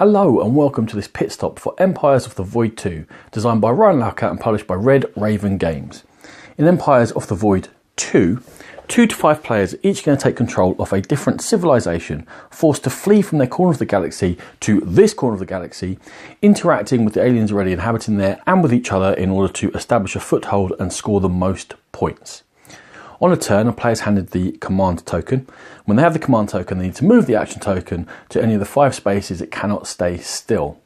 Hello and welcome to this pit stop for Empires of the Void 2, designed by Ryan Laukat and published by Red Raven Games. In Empires of the Void 2, 2 to 5 players are each going to take control of a different civilization, forced to flee from their corner of the galaxy to this corner of the galaxy, interacting with the aliens already inhabiting there and with each other in order to establish a foothold and score the most points. On a turn, a player is handed the command token. When they have the command token, they need to move the action token to any of the 5 spaces it cannot stay still.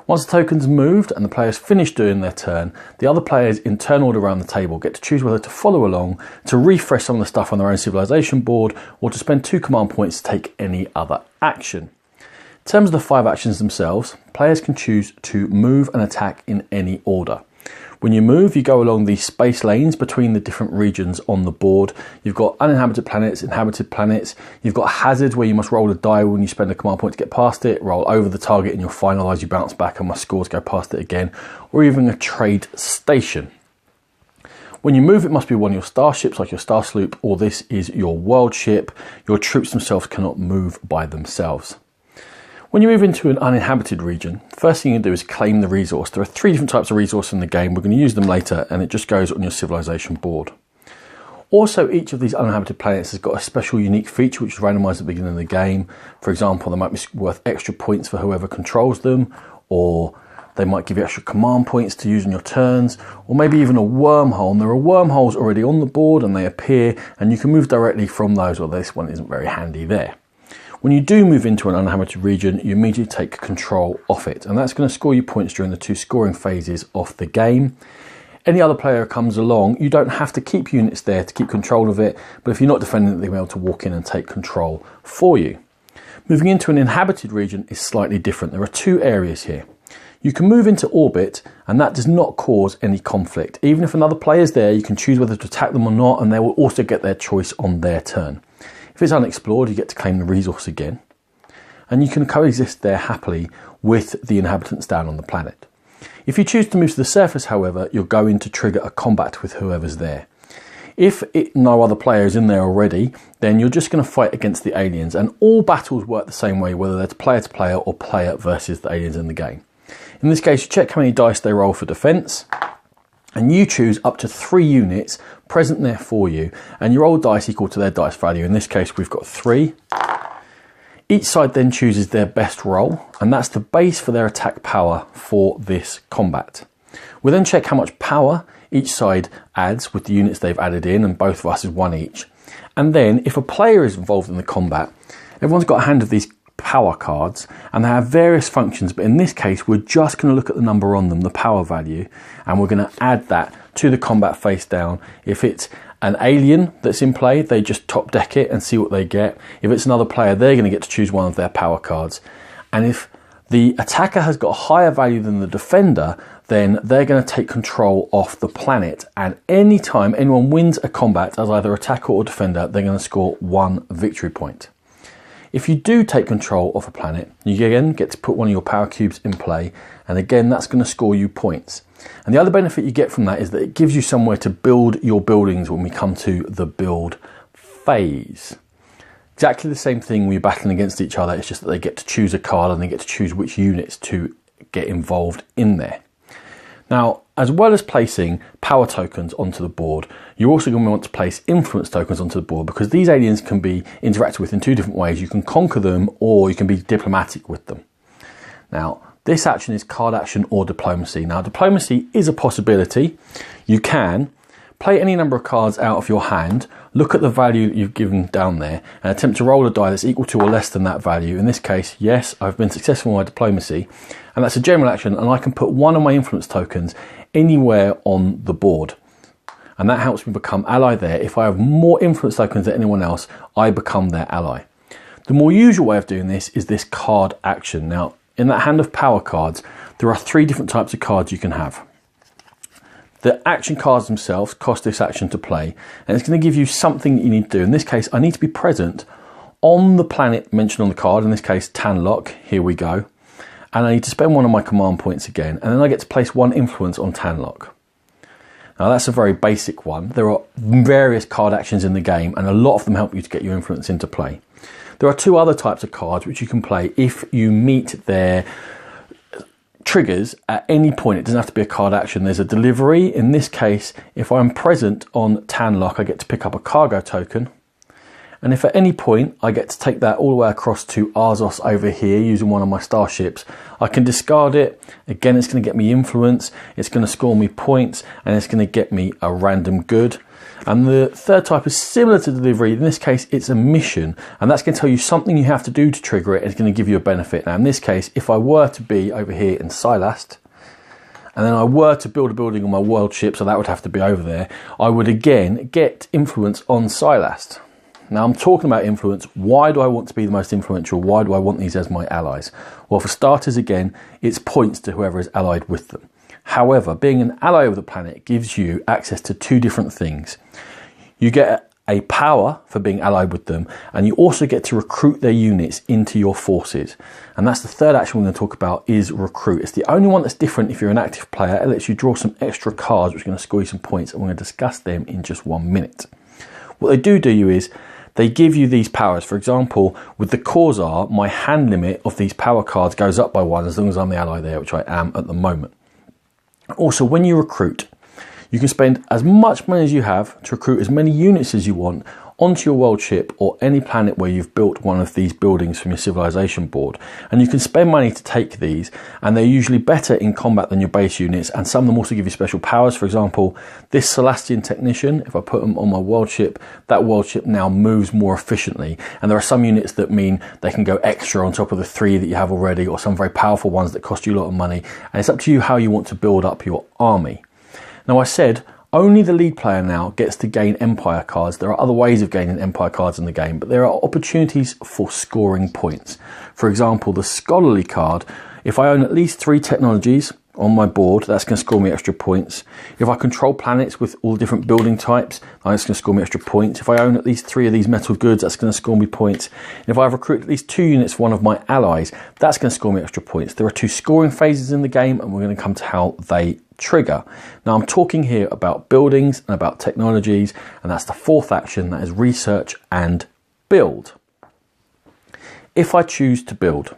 Once the token's moved and the players finished doing their turn, the other players in turn order around the table get to choose whether to follow along, to refresh some of the stuff on their own civilization board, or to spend 2 command points to take any other action. In terms of the 5 actions themselves, players can choose to move and attack in any order. When you move, you go along the space lanes between the different regions on the board. You've got uninhabited planets, inhabited planets. You've got hazards where you must roll a die when you spend a command point to get past it, roll over the target and you'll finalise, you bounce back and must score to go past it again, or even a trade station. When you move, it must be one of your starships, like your Star Sloop, or this is your world ship. Your troops themselves cannot move by themselves. When you move into an uninhabited region, the first thing you do is claim the resource. There are 3 different types of resource in the game. We're going to use them later, and it just goes on your civilization board. Also, each of these uninhabited planets has got a special unique feature which is randomized at the beginning of the game. For example, they might be worth extra points for whoever controls them, or they might give you extra command points to use on your turns, or maybe even a wormhole. And there are wormholes already on the board and they appear, and you can move directly from those, although this one isn't very handy there. When you do move into an uninhabited region, you immediately take control of it, and that's going to score you points during the 2 scoring phases of the game. Any other player comes along, you don't have to keep units there to keep control of it, but if you're not defending it, they'll be able to walk in and take control for you. Moving into an inhabited region is slightly different. There are 2 areas here. You can move into orbit, and that does not cause any conflict. Even if another player is there, you can choose whether to attack them or not, and they will also get their choice on their turn. If it's unexplored, you get to claim the resource again, and you can coexist there happily with the inhabitants down on the planet. If you choose to move to the surface, however, you're going to trigger a combat with whoever's there. If no other player is in there already, then you're just going to fight against the aliens, and all battles work the same way, whether they're player to player or player versus the aliens in the game. In this case, you check how many dice they roll for defense, and you choose up to 3 units present there for you, and you roll dice equal to their dice value. In this case, we've got 3. Each side then chooses their best roll, and that's the base for their attack power for this combat. We'll then check how much power each side adds with the units they've added in, and both of us is 1 each. And then, if a player is involved in the combat, everyone's got a hand of these power cards, and they have various functions, but in this case we're just going to look at the number on them, the power value, and we're going to add that to the combat face down. If it's an alien that's in play, they just top deck it and see what they get. If it's another player, they're going to get to choose one of their power cards, and if the attacker has got a higher value than the defender, then they're going to take control of the planet, and anytime anyone wins a combat as either attacker or defender, they're going to score 1 victory point. If you do take control of a planet, you again get to put one of your power cubes in play, and again that's going to score you points. And the other benefit you get from that is that it gives you somewhere to build your buildings when we come to the build phase. Exactly the same thing when you're battling against each other, it's just that they get to choose a card and they get to choose which units to get involved in there. Now, as well as placing power tokens onto the board, you're also going to want to place influence tokens onto the board, because these aliens can be interacted with in 2 different ways. You can conquer them, or you can be diplomatic with them. Now, this action is card action or diplomacy. Now, diplomacy is a possibility. You can play any number of cards out of your hand, look at the value that you've given down there, and attempt to roll a die that's equal to or less than that value. In this case, yes, I've been successful in my diplomacy, and that's a general action, and I can put one of my influence tokens anywhere on the board. And that helps me become ally there. If I have more influence tokens than anyone else, I become their ally. The more usual way of doing this is this card action. Now, in that hand of power cards, there are 3 different types of cards you can have. The action cards themselves cost this action to play, and it's going to give you something that you need to do. In this case, I need to be present on the planet mentioned on the card, in this case Tanlock, here we go, and I need to spend 1 of my command points again, and then I get to place 1 influence on Tanlock. Now that's a very basic one. There are various card actions in the game, and a lot of them help you to get your influence into play. There are two other types of cards which you can play if you meet their triggers at any point. It doesn't have to be a card action. There's a delivery. In this case, if I'm present on Tanlock, I get to pick up a cargo token. And if at any point I get to take that all the way across to Arzos over here using one of my starships, I can discard it. Again, it's going to get me influence, it's going to score me points, and it's going to get me a random good. And the third type is similar to delivery. In this case, it's a mission, and that's going to tell you something you have to do to trigger it, and it's going to give you a benefit. Now, in this case, if I were to be over here in Silast, and then I were to build a building on my world ship, so that would have to be over there, I would again get influence on Silast. Now, I'm talking about influence. Why do I want to be the most influential? Why do I want these as my allies? Well, for starters, again, it's points to whoever is allied with them. However, being an ally of the planet gives you access to two different things. You get a power for being allied with them, and you also get to recruit their units into your forces. And that's the third action we're going to talk about, is recruit. It's the only one that's different if you're an active player. It lets you draw some extra cards, which are going to score you some points, and we're going to discuss them in just 1 minute. What they do is they give you these powers. For example, with the Corsar, my hand limit of these power cards goes up by 1 as long as I'm the ally there, which I am at the moment. Also, when you recruit, you can spend as much money as you have to recruit as many units as you want onto your world ship or any planet where you've built one of these buildings from your civilization board. And you can spend money to take these, and they're usually better in combat than your base units, and some of them also give you special powers. For example, this Celastian Technician, if I put them on my world ship, that world ship now moves more efficiently. And there are some units that mean they can go extra on top of the 3 that you have already, or some very powerful ones that cost you a lot of money. And it's up to you how you want to build up your army. Now, I said only the lead player now gets to gain Empire cards. There are other ways of gaining Empire cards in the game, but there are opportunities for scoring points. For example, the Scholarly card, if I own at least 3 technologies on my board, that's going to score me extra points. If I control planets with all different building types, that's going to score me extra points. If I own at least 3 of these metal goods, that's going to score me points. And if I have recruited at least 2 units for one of my allies, that's going to score me extra points. There are 2 scoring phases in the game, and we're going to come to how they trigger. Now, I'm talking here about buildings and about technologies, and that's the 4th action, that is research and build. If I choose to build,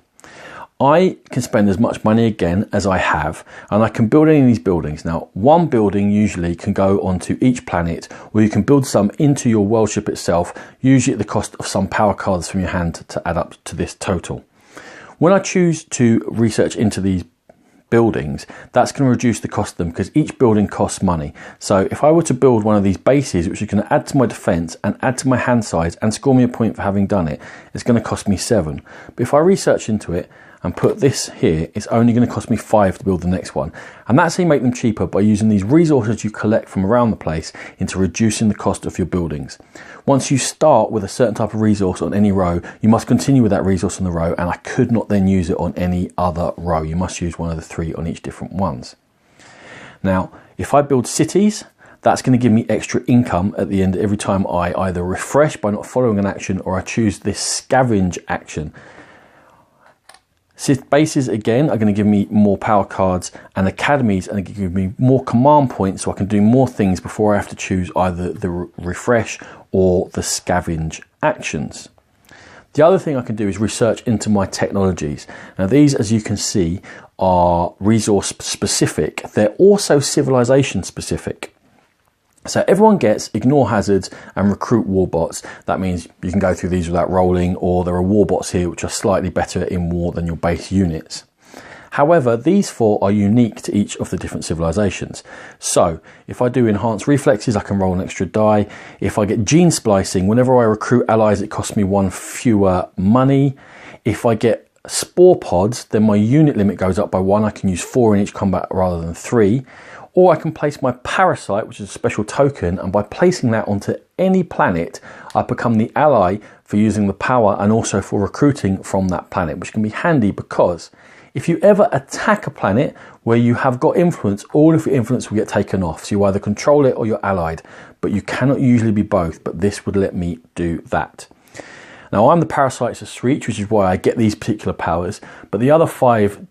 I can spend as much money again as I have, and I can build any of these buildings. Now, one building usually can go onto each planet, or you can build some into your world ship itself, usually at the cost of some power cards from your hand to add up to this total. When I choose to research into these buildings, that's going to reduce the cost of them because each building costs money. So if I were to build one of these bases, which is going to add to my defense and add to my hand size and score me a point for having done it, it's going to cost me 7. But if I research into it and put this here, it's only going to cost me 5 to build the next one. And that's how you make them cheaper, by using these resources you collect from around the place into reducing the cost of your buildings. Once you start with a certain type of resource on any row, you must continue with that resource on the row, and I could not then use it on any other row. You must use one of the 3 on each different ones. Now, if I build cities, that's going to give me extra income at the end every time I either refresh by not following an action, or I choose this scavenge action. Bases, again, are going to give me more power cards, and academies are going to give me more command points, so I can do more things before I have to choose either the refresh or the scavenge actions. The other thing I can do is research into my technologies. Now, these, as you can see, are resource specific. They're also civilization specific. So everyone gets ignore hazards and recruit warbots. That means you can go through these without rolling, or there are warbots here which are slightly better in war than your base units. However, these 4 are unique to each of the different civilizations. So if I do enhanced reflexes, I can roll an extra die. If I get gene splicing, whenever I recruit allies, it costs me 1 fewer money. If I get spore pods, then my unit limit goes up by 1. I can use 4 in each combat rather than 3. Or I can place my parasite, which is a special token, and by placing that onto any planet, I become the ally for using the power and also for recruiting from that planet, which can be handy because if you ever attack a planet where you have got influence, all of your influence will get taken off. So you either control it or you're allied, but you cannot usually be both, but this would let me do that. Now, I'm the Parasites of Sreech, which is why I get these particular powers, but the other 5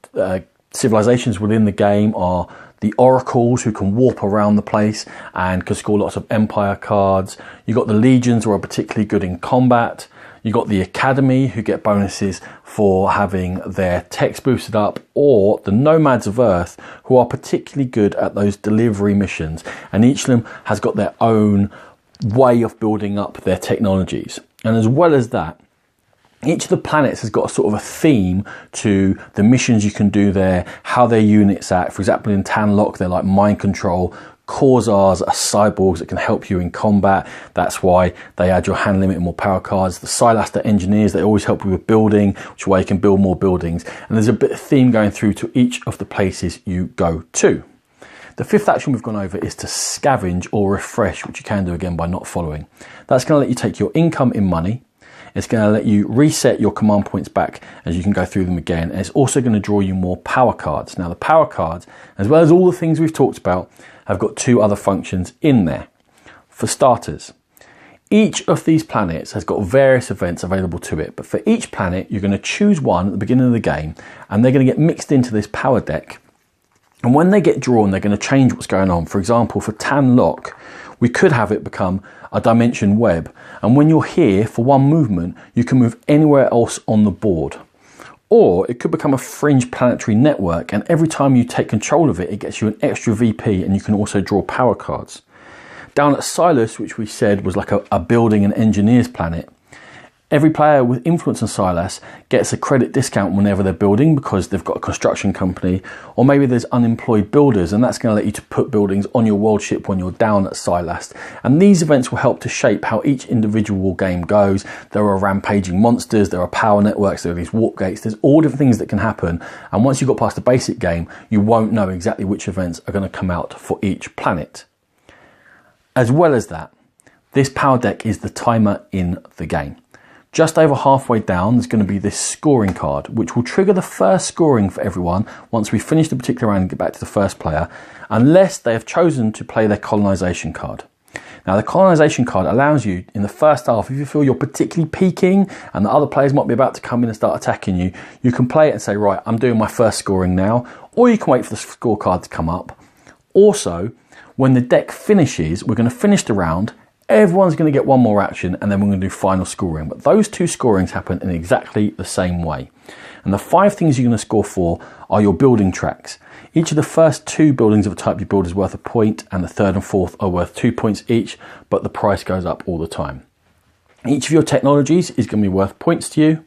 civilizations within the game are the Oracles, who can warp around the place and can score lots of Empire cards. You've got the Legions, who are particularly good in combat. You got the Academy, who get bonuses for having their text boosted up, or the Nomads of Earth, who are particularly good at those delivery missions. And each of them has got their own way of building up their technologies. And as well as that, each of the planets has got a sort of a theme to the missions you can do there, how their units act. For example, in Tanlock, they're like mind control. Corsairs are cyborgs that can help you in combat. That's why they add your hand limit and more power cards. The Silas are engineers. They always help you with building, which is why you can build more buildings. And there's a bit of theme going through to each of the places you go to. The fifth action we've gone over is to scavenge or refresh, which you can do again by not following. That's going to let you take your income in money. It's going to let you reset your command points back as you can go through them again. And it's also going to draw you more power cards. Now, the power cards, as well as all the things we've talked about, have got two other functions in there. For starters, each of these planets has got various events available to it. But for each planet, you're going to choose one at the beginning of the game, and they're going to get mixed into this power deck. And when they get drawn, they're going to change what's going on. For example, for Tanlock, we could have it become a dimension web. And when you're here for one movement, you can move anywhere else on the board. Or it could become a fringe planetary network, and every time you take control of it, it gets you an extra VP, and you can also draw power cards. Down at Silas, which we said was like a building and engineers planet, every player with influence on Silas gets a credit discount whenever they're building because they've got a construction company, or maybe there's unemployed builders, and that's going to let you to put buildings on your world ship when you're down at Silas. And these events will help to shape how each individual game goes. There are rampaging monsters, there are power networks, there are these warp gates, there's all different things that can happen. And once you've got past the basic game, you won't know exactly which events are going to come out for each planet. As well as that, this power deck is the timer in the game. Just over halfway down, there's going to be this scoring card, which will trigger the first scoring for everyone once we finish the particular round and get back to the first player, unless they have chosen to play their colonization card. Now, the colonization card allows you, in the first half, if you feel you're particularly peaking and the other players might be about to come in and start attacking you, you can play it and say, right, I'm doing my first scoring now, or you can wait for the scorecard to come up. Also, when the deck finishes, we're going to finish the round. Everyone's going to get one more action, and then we're going to do final scoring. But those two scorings happen in exactly the same way. And the 5 things you're going to score for are your building tracks. Each of the first 2 buildings of a type you build is worth a point, and the third and fourth are worth 2 points each, but the price goes up all the time. Each of your technologies is going to be worth points to you.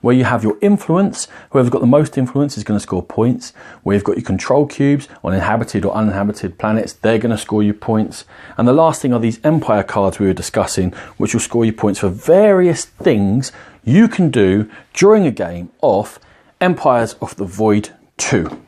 Where you have your influence, whoever's got the most influence is going to score points. Where you've got your control cubes on inhabited or uninhabited planets, they're going to score you points. And the last thing are these empire cards we were discussing, which will score you points for various things you can do during a game of Empires of the Void 2.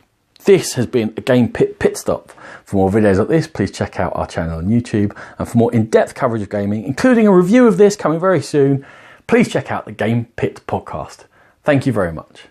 This has been a Game Pit Stop. For more videos like this, please check out our channel on YouTube. And for more in-depth coverage of gaming, including a review of this coming very soon, please check out the Game Pit podcast. Thank you very much.